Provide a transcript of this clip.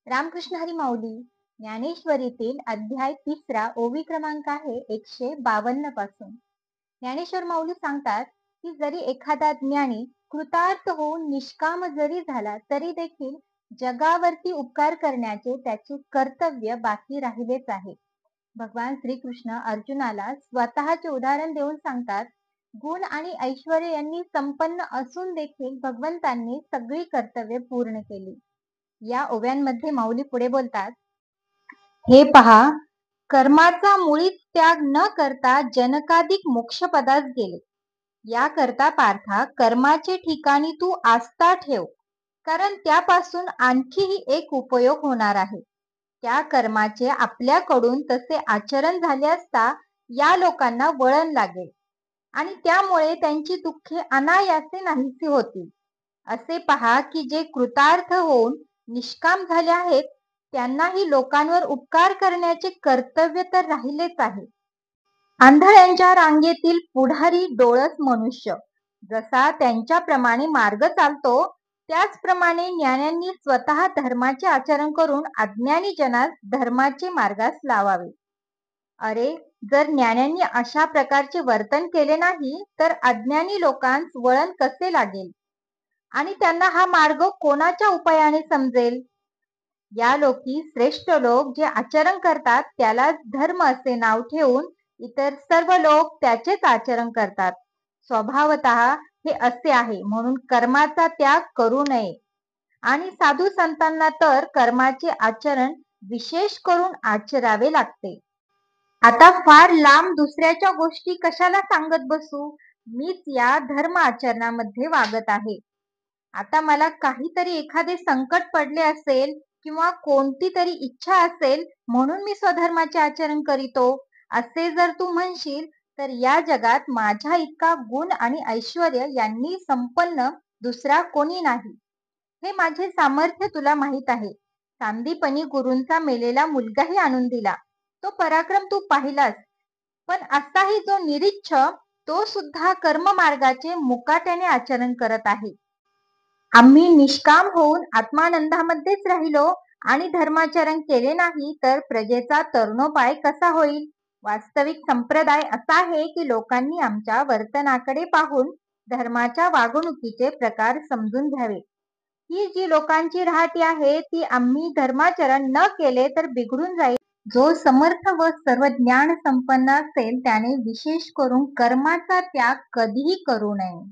रामकृष्ण हरी माऊली ज्ञानेश्वरीतील अध्याय 3 ओवी क्रमांक आहे 152 पासून. ज्ञानेश्वर माऊली सांगतात की जरी एखादा ज्ञानी कृतार्थ होऊन निष्काम जरी झाला तरी देखील जगावरती उपकार करण्याचे त्याचे कर्तव्य बाकी राहिलेच आहे. भगवान श्रीकृष्ण अर्जुनाला स्वतःचे उदाहरण देऊन सांगतात, गुण आणि ऐश्वर यांनी संपन्न असून देखील भगवंतांनी सगळी कर्तव्ये पूर्ण केली. या ओव्यांमध्ये माऊली पुढे बोलतात, हे पहा, कर्माचा मुळीच त्याग न करता जनकाधिक मोक्षपदास गेले. याकरता पार्था कर्माचे ठिकाणी तू आस्था ठेव, कारण त्यापासून आणखीही एक उपयोग होणार आहे. त्या कर्माचे आपल्याकडून तसे आचरण झाले असता या लोकांना वळण लागेल आणि त्यामुळे त्यांची दुःखे अनायासे नाहीसी होतील. असे पहा की जे कृतार्थ होऊन निष्काम झाले आहेत त्यांनाही लोकांवर उपकार करण्याचे कर्तव्य तर राहिलेच आहे. आंधळ्यांच्या रांगेतील पुढारी डोळस मनुष्य जसा त्यांच्याप्रमाणे मार्ग चालतो, त्याचप्रमाणे ज्ञान्यांनी स्वतः धर्माचे आचरण करून अज्ञानी जनास धर्माचे मार्गास लावावे. अरे, जर ज्ञान्यांनी अशा प्रकारचे वर्तन केले नाही तर अज्ञानी लोकांस वळण कसे लागेल आणि त्यांना हा मार्ग कोणाच्या उपायाने समजेल. या लोकी श्रेष्ठ लोक जे आचरण करतात त्यालाच धर्म असे नाव ठेवून इतर सर्व लोक त्याचेच आचरण करतात. स्वभावतः हे असे आहे, म्हणून कर्माचा त्याग करू नये. आणि साधू संतांना तर कर्माचे आचरण विशेष करून आचरावे लागते. आता फार लांब दुसऱ्याच्या गोष्टी कशाला सांगत बसू, मीच या धर्म आचरणामध्ये वागत आहे. आता मला काहीतरी एखादे संकट पडले असेल किंवा कोणती तरी इच्छा असेल म्हणून मी स्वधर्माचे आचरण करीतो असे जर तू म्हणशील तर या जगात माझ्या इतका गुण आणि ऐश्वर यांनी संपन्न दुसरा कोणी नाही. हे माझे सामर्थ्य तुला माहीत आहे. सांदीपनी गुरूंचा मेलेला मुलगाही आणून दिला. तो पराक्रम तू पाहिलास. पण असाही जो निरीच्छ तो सुद्धा कर्ममार्गाचे मुकाट्याने आचरण करत आहे. आम्ही निष्काम होऊन आत्मानंदामध्येच राहिलो आणि धर्माचरण केले नाही तर प्रजेचा तरुणोपाय कसा होईल. वास्तविक संप्रदाय असा आहे की लोकांनी आमच्या वर्तनाकडे पाहून धर्माच्या वागणुकीचे प्रकार समजून घ्यावे. ही जी लोकांची राहटी आहे ती आम्ही धर्माचरण न केले तर बिघडून जाईल. जो समर्थ व सर्व ज्ञान संपन्न असेल त्याने विशेष करून कर्माचा त्याग कधीही करू नये.